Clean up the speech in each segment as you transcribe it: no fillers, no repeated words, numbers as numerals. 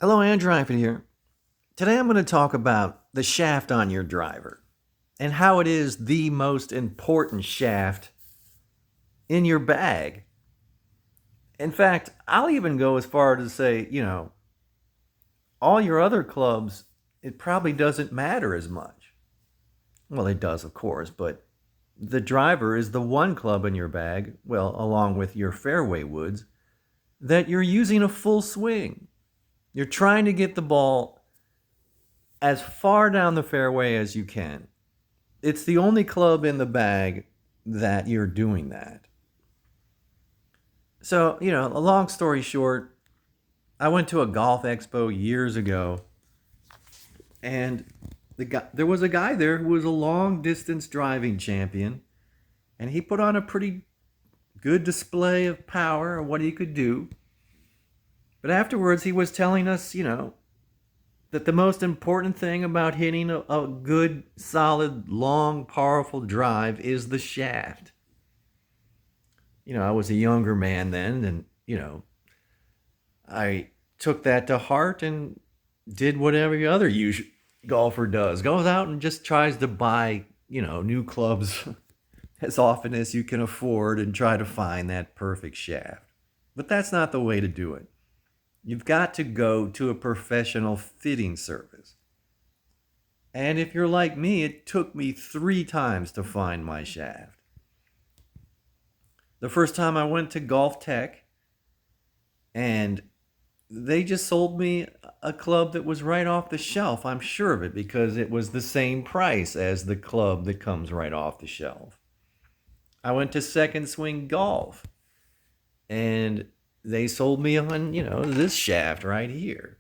Hello, Andrew Eifert here. Today I'm going to talk about the shaft on your driver and how it is the most important shaft in your bag. In fact, I'll even go as far to say, all your other clubs, it probably doesn't matter as much. Well, it does, of course, but the driver is the one club in your bag, well, along with your fairway woods, that you're using a full swing. You're trying to get the ball as far down the fairway as you can. It's the only club in the bag that you're doing that. So, a long story short, I went to a golf expo years ago, and there was a guy there who was a long distance driving champion, and he put on a pretty good display of power and what he could do. But afterwards, he was telling us, that the most important thing about hitting a good, solid, long, powerful drive is the shaft. I was a younger man then, and, I took that to heart and did what every other golfer does. Goes out and just tries to buy, new clubs as often as you can afford and try to find that perfect shaft. But that's not the way to do it. You've got to go to a professional fitting service. And if you're like me, it took me 3 times to find my shaft. The first time I went to Golf Tech, and they just sold me a club that was right off the shelf. I'm sure of it because it was the same price as the club that comes right off the shelf. I went to Second Swing Golf, and they sold me on, this shaft right here.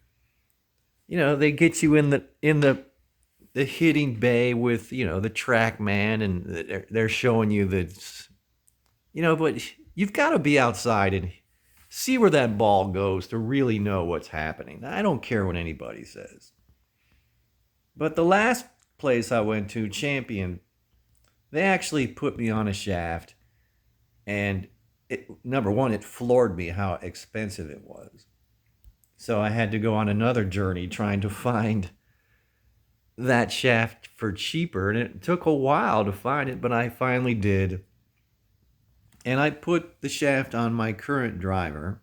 They get you in the hitting bay with, the track man, and they're showing you that, but you've got to be outside and see where that ball goes to really know what's happening. I don't care what anybody says. But the last place I went to, Champion, they actually put me on a shaft, and number one, it floored me how expensive it was. So I had to go on another journey trying to find that shaft for cheaper, and it took a while to find it, but I finally did. And I put the shaft on my current driver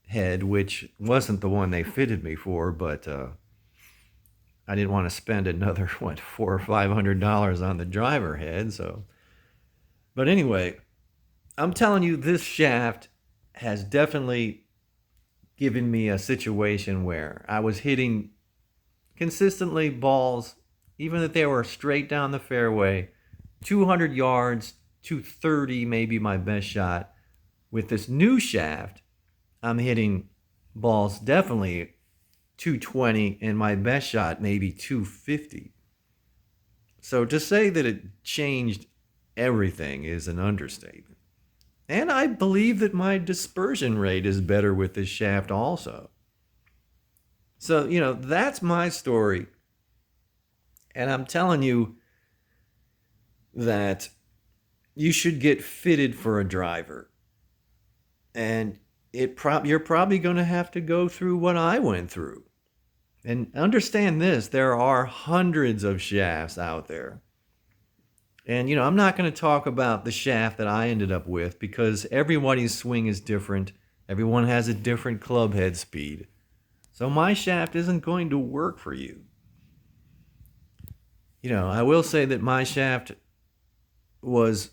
head, which wasn't the one they fitted me for, but I didn't want to spend another, $400 or $500 on the driver head. But anyway, I'm telling you, this shaft has definitely given me a situation where I was hitting consistently balls, even if they were straight down the fairway, 200 yards, 230 maybe my best shot. With this new shaft, I'm hitting balls definitely 220, and my best shot maybe 250. So to say that it changed everything is an understatement. And I believe that my dispersion rate is better with this shaft also. So, that's my story. And I'm telling you that you should get fitted for a driver. And you're probably going to have to go through what I went through. And understand this, there are hundreds of shafts out there. And, I'm not going to talk about the shaft that I ended up with because everybody's swing is different. Everyone has a different club head speed. So my shaft isn't going to work for you. I will say that my shaft was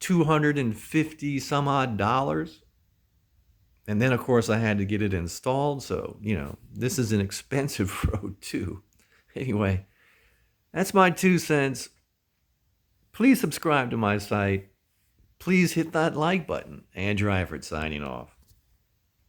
$250 some odd dollars. And then, of course, I had to get it installed. So, this is an expensive road, too. Anyway, that's my 2 cents. Please subscribe to my site. Please hit that like button. Andrew Eifert signing off.